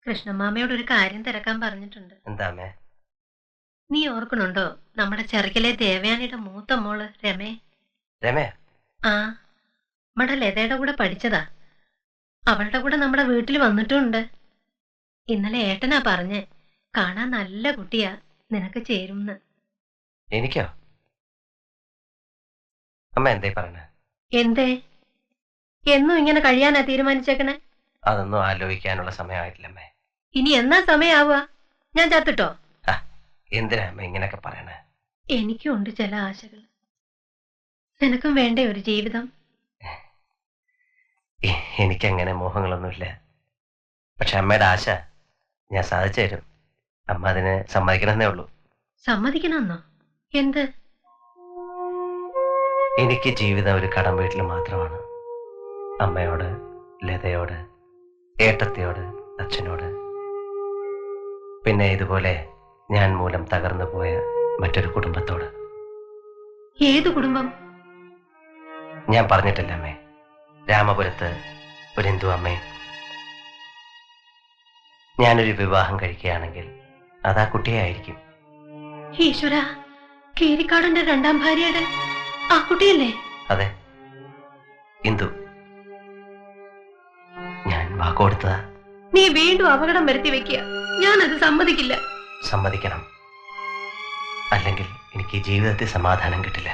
കൃഷ്ണമാമയോട് ഒരു കാര്യം തിരക്കാൻ പറഞ്ഞിട്ടുണ്ട്. എന്താമേ? നീ ഓർക്കണുണ്ടോ നമ്മുടെ ചെറുക്കിലെ ദേവയാനിയുടെ മൂത്ത മോള് രമേ? രമേ? ആ, നമ്മുടെ ലതയുടെ കൂടെ പഠിച്ചതാ. അവളുടെ കൂടെ നമ്മുടെ വീട്ടിൽ വന്നിട്ടുമുണ്ട്. ഇന്നലെ ഏട്ടനാ പറഞ്ഞേ, കാണാൻ നല്ല കുട്ടിയാ, നിനക്ക് ചേരുംന്ന്. എനിക്കോ? അമ്മ എന്തേ പറഞ്ഞേ? എന്തേ? എന്നും ഇങ്ങനെ കഴിയാനാ തീരുമാനിച്ചേക്കണേ? അതൊന്നും ആലോചിക്കാനുള്ള സമയമായിട്ടില്ലമ്മേ. ഇനി എന്നാ സമയാവുക? ഞാൻ ചത്തിട്ടോ? എന്തിനാ അമ്മ ഇങ്ങനെയൊക്കെ പറയണേ? എനിക്കും ഉണ്ട് ചില ആശകൾ. നിനക്കും വേണ്ടേ ഒരു ജീവിതം? എനിക്കങ്ങനെ മോഹങ്ങളൊന്നുമില്ല. പക്ഷെ അമ്മയുടെ ആശ ഞാൻ സാധിച്ചു തരും. അമ്മ അതിന് സമ്മതിക്കണമെന്നേ ഉള്ളൂ. സമ്മതിക്കണമെന്നോ? എന്ത്? എനിക്ക് ജീവിതം ഒരു കടം വീട്ടിൽ മാത്രമാണ്. അമ്മയോട്, ലതയോട്, ഏട്ടത്തിയോട്, അച്ഛനോട്, പിന്നെ ഇതുപോലെ ഞാൻ മൂലം തകർന്നു പോയ മറ്റൊരു കുടുംബത്തോട്. ഏത് കുടുംബം? ഞാൻ പറഞ്ഞിട്ടില്ല അമ്മേ, രാമപുരത്ത് ഒരു ഹിന്ദു അമ്മേ. ഞാനൊരു വിവാഹം കഴിക്കുകയാണെങ്കിൽ അതാ കുട്ടിയായിരിക്കും. ഈശ്വര, കീരിക്കാടന്റെ രണ്ടാം ഭാര്യയുടെ ആ കുട്ടിയല്ലേ? അതെ, ഹിന്ദു. ഞാൻ വാക്കുകൊടുത്തതാ. നീ വീണ്ടും അപകടം വരുത്തി വെക്കുക. ഞാനത് സമ്മതിക്കില്ല. സമ്മതിക്കണം, അല്ലെങ്കിൽ എനിക്ക് ജീവിതത്തിൽ സമാധാനം കിട്ടില്ല.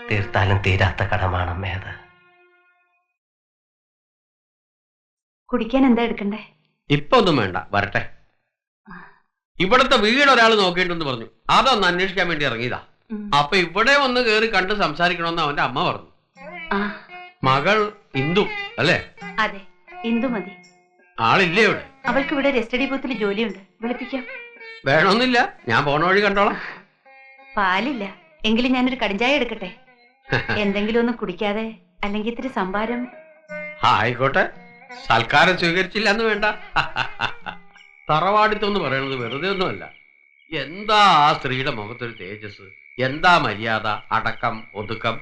തീർത്താലും തീരാത്ത കടമാണമ്മേ അത്. കുടിക്കാൻ എന്താ എടുക്കണ്ടേ? ഇപ്പൊ ഒന്നും വേണ്ട, വരട്ടെ. ഇവിടത്തെ വീട് ഒരാൾ നോക്കിയിട്ടുണ്ടെന്ന് പറഞ്ഞു, അതൊന്ന് അന്വേഷിക്കാൻ വേണ്ടി ഇറങ്ങിയതാ. അപ്പൊ ഇവിടെ വന്ന് കേറി കണ്ട് സംസാരിക്കണമെന്ന് അവന്റെ അമ്മ പറഞ്ഞു. മകൾ ഇന്ദു അല്ലേ? അതെ, ഇന്ദു മതി. ആളില്ലേ ഇവിടെ? അവൾക്ക് ഇവിടെ രസ്റ്റഡി ബൂത്തിൽ ജോലിയുണ്ട്, വിളിപ്പിക്കാം. വേണമെന്നില്ല, ഞാൻ പോണ വഴി കണ്ടോളാം. പാലില്ല, എങ്കിലും ഞാനൊരു കടിഞ്ചായ എടുക്കട്ടെ. എന്തെങ്കിലും ഒന്ന് കുടിക്കാതെ, അല്ലെങ്കിൽ ഇത്തിരി സംഭാരം. ആയിക്കോട്ടെ, സൽക്കാരം സ്വീകരിച്ചില്ല എന്ന് വേണ്ട. തറവാടിത്തം എന്ന് പറയുന്നത് വെറുതെ ഒന്നുമല്ല. എന്താ ആ സ്ത്രീയുടെ മുഖത്തൊരു തേജസ്, എന്താ മര്യാദ, അടക്കം, ഒതുക്കം.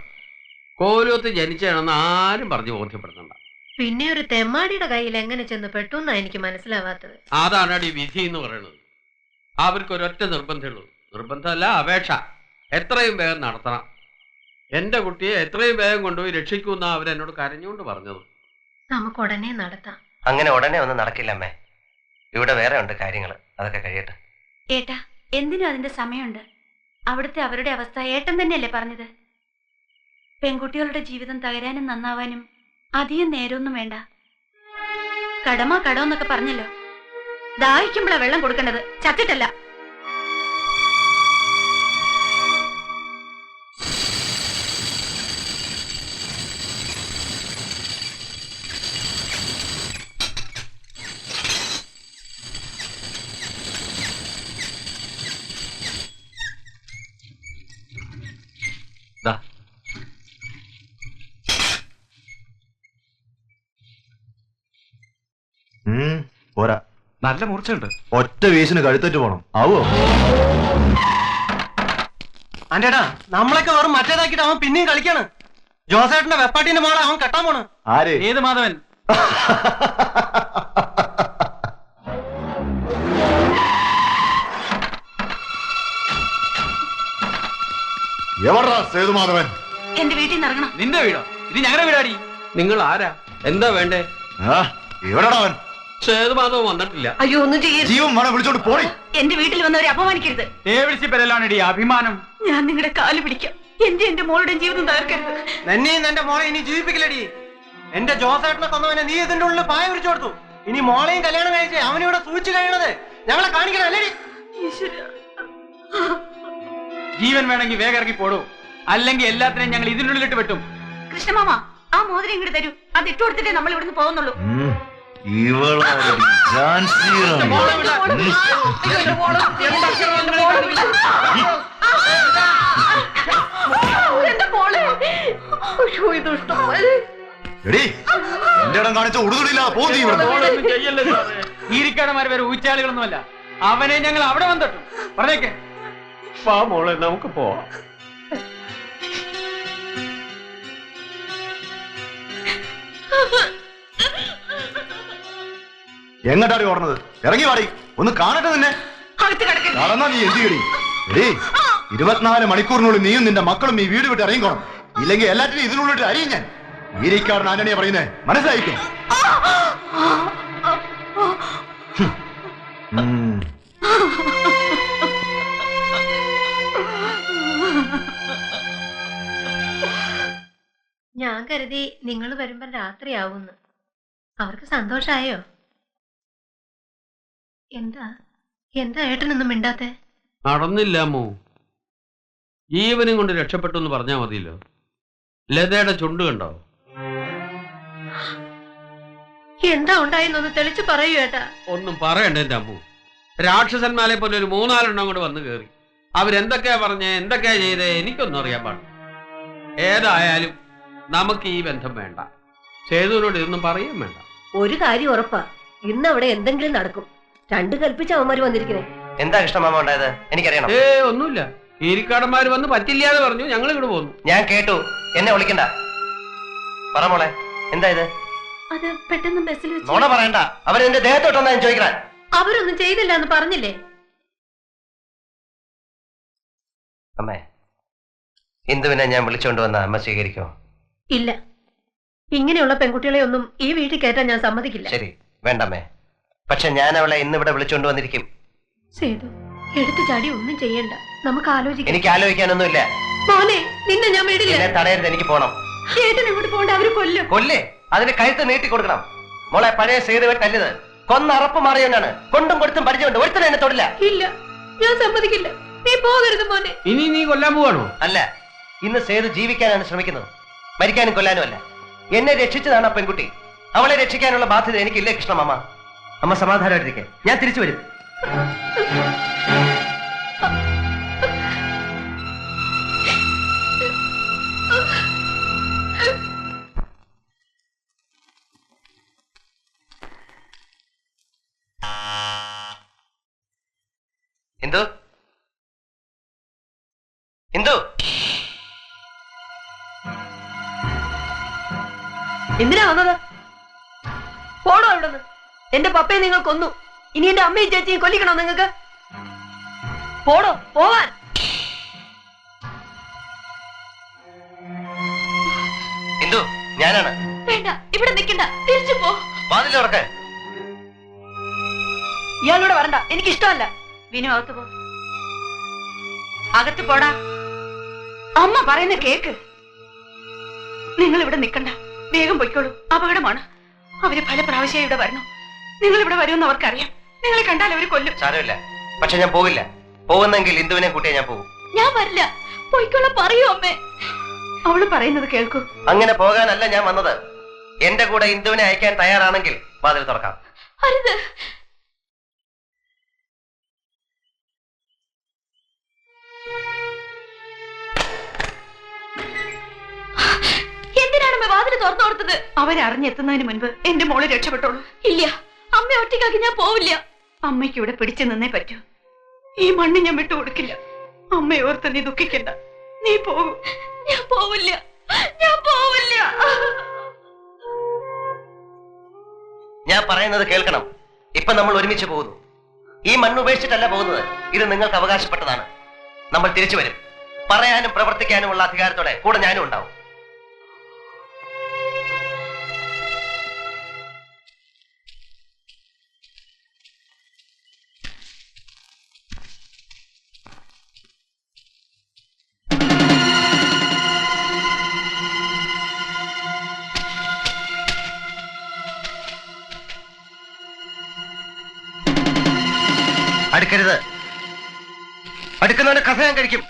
കോലത്ത് ജനിച്ചാണെന്ന് ആരും പറഞ്ഞു ബോധ്യപ്പെടുത്തണ്ട. പിന്നെ ഒരു തെമ്മാടിയുടെ കയ്യിൽ എങ്ങനെ ചെന്ന് പെട്ടു എന്നാ എനിക്ക് മനസ്സിലാവാത്തത്. അതാണ് ഈ വിധി എന്ന് പറയുന്നത്. അവർക്ക് ഒരൊറ്റ നിർബന്ധമുള്ളൂ, നിർബന്ധമല്ല അപേക്ഷ, എത്രയും വേഗം നടത്തണം. എന്റെ കുട്ടിയെ എത്രയും വേഗം കൊണ്ടുപോയി രക്ഷിക്കുമെന്നാ അവരെന്നോട് കരഞ്ഞുകൊണ്ട് പറഞ്ഞത്. നമുക്ക് ഉടനെ നടത്താം. അങ്ങനെ ഉടനെ ഒന്നും നടക്കില്ല അമ്മേ. ഇവിടെ വേറെ ഉണ്ട് കാര്യങ്ങൾ, അതൊക്കെ കഴിയട്ടെ. ഏട്ടാ, എന്തിനും അതിന്റെ സമയമുണ്ട്. അവിടുത്തെ അവരുടെ അവസ്ഥ ഏട്ടൻ തന്നെയല്ലേ പറഞ്ഞത്? പെൺകുട്ടികളുടെ ജീവിതം തകരാനും നന്നാവാനും അധികം നേരമൊന്നും വേണ്ട. കടമ കടമെന്നൊക്കെ പറഞ്ഞല്ലോ, ദാഹിക്കുമ്പോഴാ വെള്ളം കൊടുക്കേണ്ടത്, ചത്തിട്ടല്ല. പോരാ, നല്ല മൂർച്ചയുണ്ട്. ഒറ്റ വീശിന് കഴുത്തേറ്റ് പോണം. ആവോ? അന്റേടാ, നമ്മളൊക്കെ വെറും മറ്റേതാക്കിട്ട് അവൻ പിന്നെയും കളിക്കാണ്. ജോസേട്ടന്റെ വെപ്പാട്ടിന്റെ മോളെ അവൻ കെട്ടാൻ പോണ്. ആര്? ഏത് മാധവൻ? എവിടാ സേതുമാധവൻ? എന്റെ വീട്ടിൽ നിന്ന് ഇറങ്ങണം. നിന്റെ വീടോ? ഇത് ഞങ്ങളുടെ വീടാടി. നിങ്ങൾ ആരാ? എന്താ വേണ്ടേ? എവിടാ അവൻ? സേതുമാധവൻ വന്നിട്ടില്ല. അയ്യോ, ഒന്നും ചെയ്യരുത്. ജീവൻ വേണം, വിളിച്ചോണ്ട് പോടി. എന്റെ വീട്ടിൽ വന്നവരെ അപമാനിക്കരുത്. വിളിച്ചിപ്പരലാണെടി അഭിമാനം. ഞാൻ നിങ്ങളുടെ കാല് പിടിക്കാം. എന്റെ മോളുടെ ജീവിതം തകർക്കരുത്. നിന്നെയും എന്റെ മോളെ ഇനി ജീവിപ്പിക്കില്ലടി. എന്റെ ജോസേട്ടനെ കൊന്നവനെ നീ ഇതിന്റെ ഉള്ളിൽ പായ വിരിച്ചു കൊടുത്തു. ഇനി മോളെയും കല്യാണം കഴിച്ച് അവനിവിടെ സൂചിച്ചു കഴിയണത് ഞങ്ങളെ കാണിക്കണം അല്ലേടി? ജീവൻ വേണമെങ്കിൽ വേഗം ഇറങ്ങി പോടൂ, അല്ലെങ്കിൽ എല്ലാത്തിനെയും ഞങ്ങൾ ഇതിനുള്ളിലിട്ട് വെട്ടും. കൃഷ്ണമാമ, ആ മോതിരം ഇങ്ങോട്ട് തരൂ. അത് ഇട്ടു കൊടുത്തിട്ടേ നമ്മൾ ഇവിടുന്ന് പോകുന്നുള്ളൂ. ഈരിക്കാടന്മാര് വരെ ഊച്ചാളികളൊന്നുമല്ല. അവനെ ഞങ്ങൾ അവിടെ വന്നിട്ടു പറഞ്ഞേക്കെ. മോളെ, നമുക്ക് പോവാം. എങ്ങോട്ടാടി ഓടണത്? ഇറങ്ങി വാടി, ഒന്ന് കാണട്ടെ നിന്നെ. നടന്നാ നീ എന്ത് ചെയ്യടി? എടീ, 24 മണിക്കൂറിനുള്ളിൽ നീയും നിന്റെ മക്കളും ഈ വീട് വിട്ട് ഇറങ്ങിക്കോണം. ഇല്ലെങ്കിൽ എല്ലാറ്റിനും ഇതിനുള്ളിട്ട് അറിയും ഞാൻ. ഈരിക്കാരൻ ആന്റണിയാ പറയുന്നേ, മനസ്സിലായിക്കോ? ഞാൻ കരുതി നിങ്ങൾ വരുമ്പോ രാത്രിയാവുന്നു. അവർക്ക് സന്തോഷായോ? എന്താ എന്താ ഏട്ടനൊന്നും മിണ്ടാത്തെ? നടന്നില്ല അമ്മു. ജീവനും കൊണ്ട് രക്ഷപ്പെട്ടു എന്ന് പറഞ്ഞാ മതിയല്ലോ. ലതയുടെ ചുണ്ട് കണ്ടോ? എന്താ ഉണ്ടായെന്നൊന്ന് തെളിച്ചു പറയൂ ഏട്ടാ. ഒന്നും പറയണ്ട എന്റെ അമ്മു. രാക്ഷസന്മാരെ പോലെ ഒരു 3-4 കൂടെ വന്ന് കയറി. അവരെന്തൊക്കെയാ പറഞ്ഞേ, എന്തൊക്കെയാ ചെയ്തേ, എനിക്കൊന്നും അറിയാൻ പാടില്ല. ഏതായാലും നമുക്ക് ഈ ബന്ധം വേണ്ട. സേതുവിനോട് ഇതൊന്നും പറയാൻ വേണ്ട. ഒരു കാര്യം ഉറപ്പാ, ഇന്ന് അവിടെ എന്തെങ്കിലും നടക്കും. 2 കൽപ്പിച്ച അവന്മാര് വന്നിരിക്കണേ. എന്താ കൃഷ്ണമാമ ഉണ്ടായത്? എനിക്കറിയണം. ഒന്നുമില്ല. ഈരിക്കാടന്മാര് വന്ന് പറ്റില്ലാതെ പറഞ്ഞു, ഞങ്ങൾ ഇങ്ങോട്ട് പോന്നു. ഞാൻ കേട്ടു. എന്നെ വിളിക്കണ്ട. പറ മോളെ, എന്താ ഇത്? അത് പെട്ടെന്ന് ബസ്സിൽ വെച്ച് നോണ പറയണ്ട. അവരെന്റെ ദേഹത്തോട്ടെന്നാ ഞാൻ ചോദിക്കാൻ. അവരൊന്നും ചെയ്തില്ല എന്ന് പറഞ്ഞില്ലേ? അമ്മേ, ഇന്ദുവിനെ ഞാൻ വിളിച്ചോണ്ട് വന്ന അമ്മ സ്വീകരിക്കോ? ഇല്ല, ഇങ്ങനെയുള്ള പെൺകുട്ടികളെ ഒന്നും ഈ വീട്ടിൽ കയറ്റാൻ ഞാൻ സമ്മതിക്കില്ല. ശരി, വേണ്ടമ്മേ. പക്ഷെ ഞാൻ അവളെ ഇന്നിവിടെ വിളിച്ചോണ്ട് വന്നിരിക്കും. സേതു, എടുത്തു ചാടി ഒന്നും ചെയ്യണ്ട, നമുക്ക് ആലോചിക്കാം. എനിക്ക് ആലോചിക്കാനൊന്നുമില്ല. മോനെ, നിന്നെ ഞാൻ വിടില്ല. എന്നെ തടയരുത്, എനിക്ക് പോണം. ചേട്ടൻ ഇങ്ങോട്ട് പോകണ്ട, അവര് കൊല്ലും. കൊല്ലേ? അതിന് കഴുത്ത് നീട്ടി കൊടുക്കണം. മോളെ, പഴയ സേതുവെട്ടല്ലത്. കൊന്ന അറപ്പ് മാറിയവനാണ്. കൊണ്ടും കൊടുത്തും പരിചയമുണ്ട്. ഒരുത്തനെ എന്നെ തൊടില്ല. ഇല്ല, ഞാൻ സമ്മതിക്കില്ല. നീ പോകരുത് മോനെ. ഇനി നീ കൊല്ലാൻ പോവാണോ? അല്ല, ഇന്ന് സേതു ജീവിക്കാനാണ് ശ്രമിക്കുന്നത്, മരിക്കാനും കൊല്ലാനും അല്ല. എന്നെ രക്ഷിച്ചതാണ് ആ പെൺകുട്ടി. അവളെ രക്ഷിക്കാനുള്ള ബാധ്യത എനിക്കില്ലേ കൃഷ്ണമാമ? അമ്മ സമാധാനമായിട്ടിരിക്കെ, ഞാൻ തിരിച്ചു വരും. ഇന്ദു, ഇന്ദു, എന്തിനാ വന്നത്? പോടോ ഇവിടുന്ന്. എന്റെ പപ്പയെ നിങ്ങൾ കൊന്നു. ഇനി എന്റെ അമ്മയും ചേച്ചിയും കൊല്ലിക്കണോ നിങ്ങൾക്ക്? പോടോ, പോവാൻ. ഇന്ദു, ഞാനാണ്. വേണ്ട, ഇവിടെ നിൽക്കണ്ട, തിരിച്ചു പോ. വാതിൽ തുറക്ക്. ഇയാളോട് വരണ്ട, എനിക്ക് ഇഷ്ടമല്ല. വിനു, അകത്ത് പോ. അകത്ത് പോടാ. അമ്മ പറയുന്ന കേക്ക്. നിങ്ങൾ ഇവിടെ നിൽക്കണ്ട, വേഗം പൊയ്ക്കോളൂ. അപകടമാണ്. അവര് പല പ്രാവശ്യം ഇവിടെ വരണം. നിങ്ങൾ ഇവിടെ വരുമെന്ന് അവർക്കറിയാം. നിങ്ങളെ കണ്ടാൽ അവര് കൊല്ലും. സാരമില്ല, പക്ഷെ ഞാൻ പോകില്ല. പോകുന്നെങ്കിൽ ഇന്ദുവിനെ കൂട്ടിയേ ഞാൻ പോകും. ഞാൻ വരില്ല. പൊയ്ക്കോളൂ, പറയൂ അമ്മേ. അവള് പറയുന്നത് കേൾക്കൂ. അങ്ങനെ പോകാനല്ല ഞാൻ വന്നത്. എന്റെ കൂടെ ഇന്ദുവിനെ അയക്കാൻ തയ്യാറാണെങ്കിൽ വാതിൽ തുറക്കാം. അരുത്. എന്തിനാണ് വാതിൽ തുറന്നു കൊടുത്തത്? അവരറിഞ്ഞെത്തുന്നതിന് മുൻപ് എന്റെ മോള് രക്ഷപ്പെട്ടോളൂ. ഇല്ല, അമ്മ ഒറ്റയ്ക്കാക്കി ഞാൻ പോവില്ല. അമ്മയ്ക്ക് ഇവിടെ പിടിച്ചു നിന്നേ പറ്റൂ. ഈ മണ്ണ് ഞാൻ വിട്ടുകൊടുക്കില്ല. അമ്മയെ ഓർത്ത് നീ ദുഃഖിക്കണ്ട. നീ പോകും. ഞാൻ പോവില്ല, ഞാൻ പോവില്ല. ഞാൻ പറയുന്നത് കേൾക്കണം. ഇപ്പൊ നമ്മൾ ഒരുമിച്ച് പോകുന്നു. ഈ മണ്ണ് ഉപേക്ഷിച്ചിട്ടല്ല പോകുന്നത്. ഇത് നിങ്ങൾക്ക് അവകാശപ്പെട്ടതാണ്. നമ്മൾ തിരിച്ചു വരും. പറയാനും പ്രവർത്തിക്കാനുമുള്ള അധികാരത്തോടെ കൂടെ ഞാനും ഉണ്ടാവും. അടുക്കരുത്. അടുക്കുന്നവന്റെ കഥ ഞാൻ കഴിക്കും.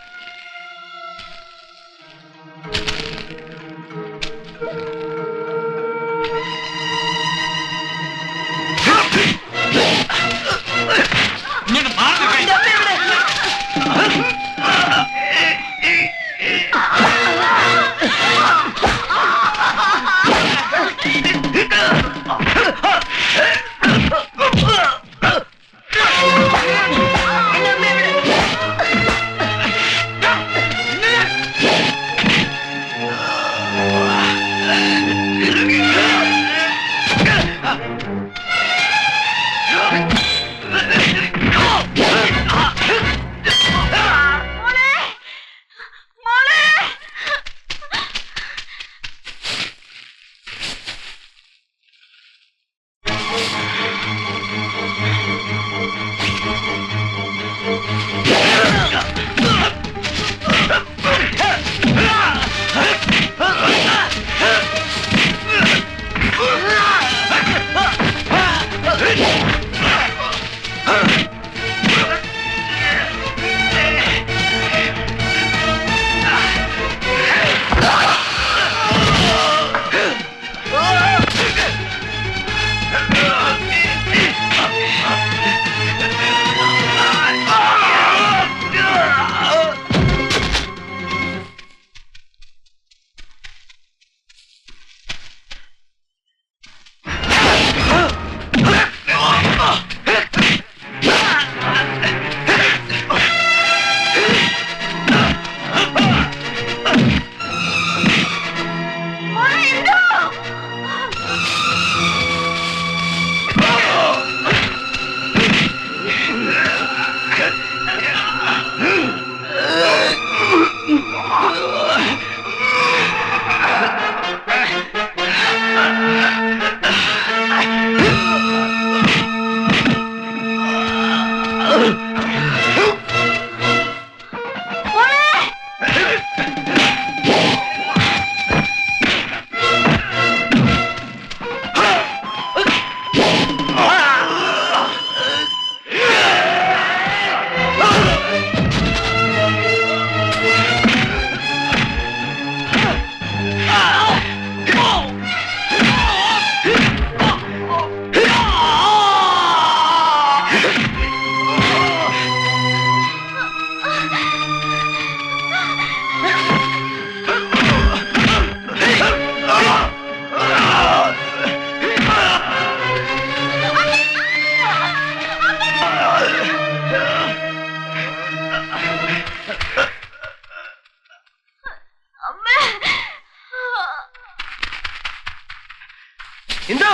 ഇന്ദു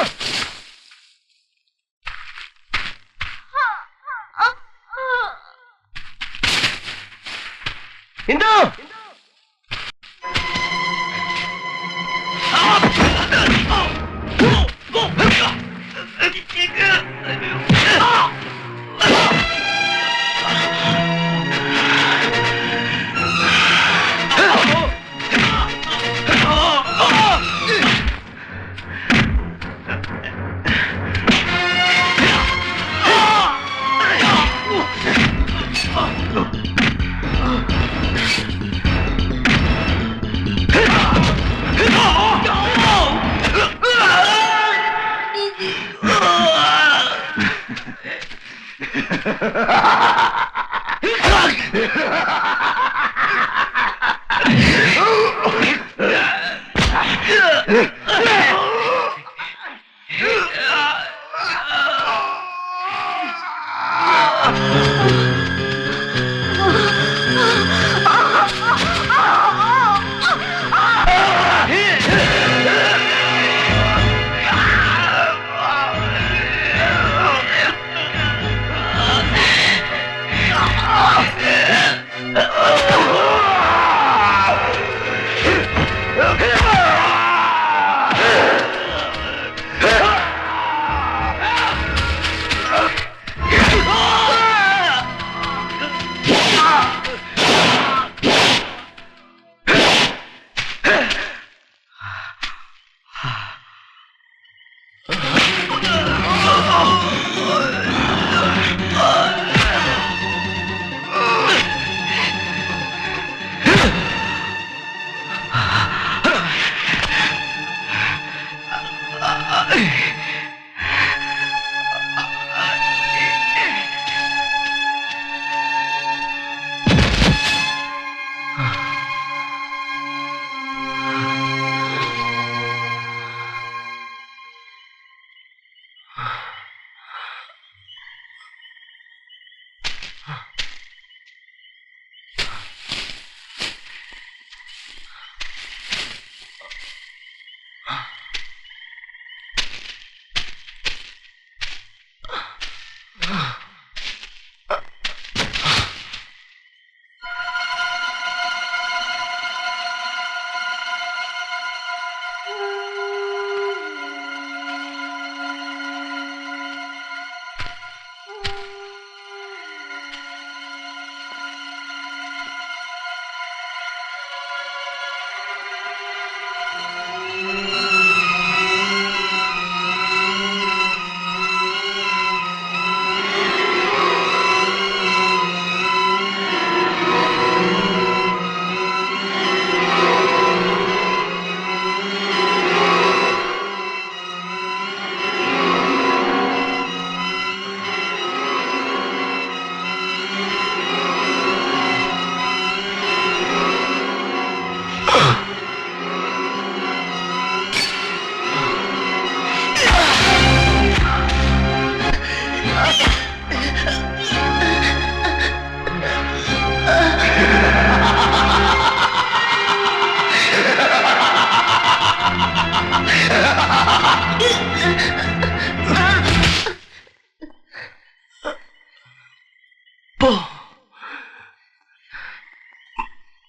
ഇന്ദു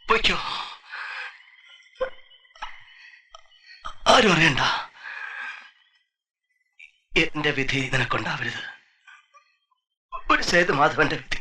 പൊയ്ക്കോ, ആരും അറിയണ്ട. എന്റെ വിധി നിനക്കുണ്ടാവരുത്, ഒരു സേതുമാധവന്റെ വിധി.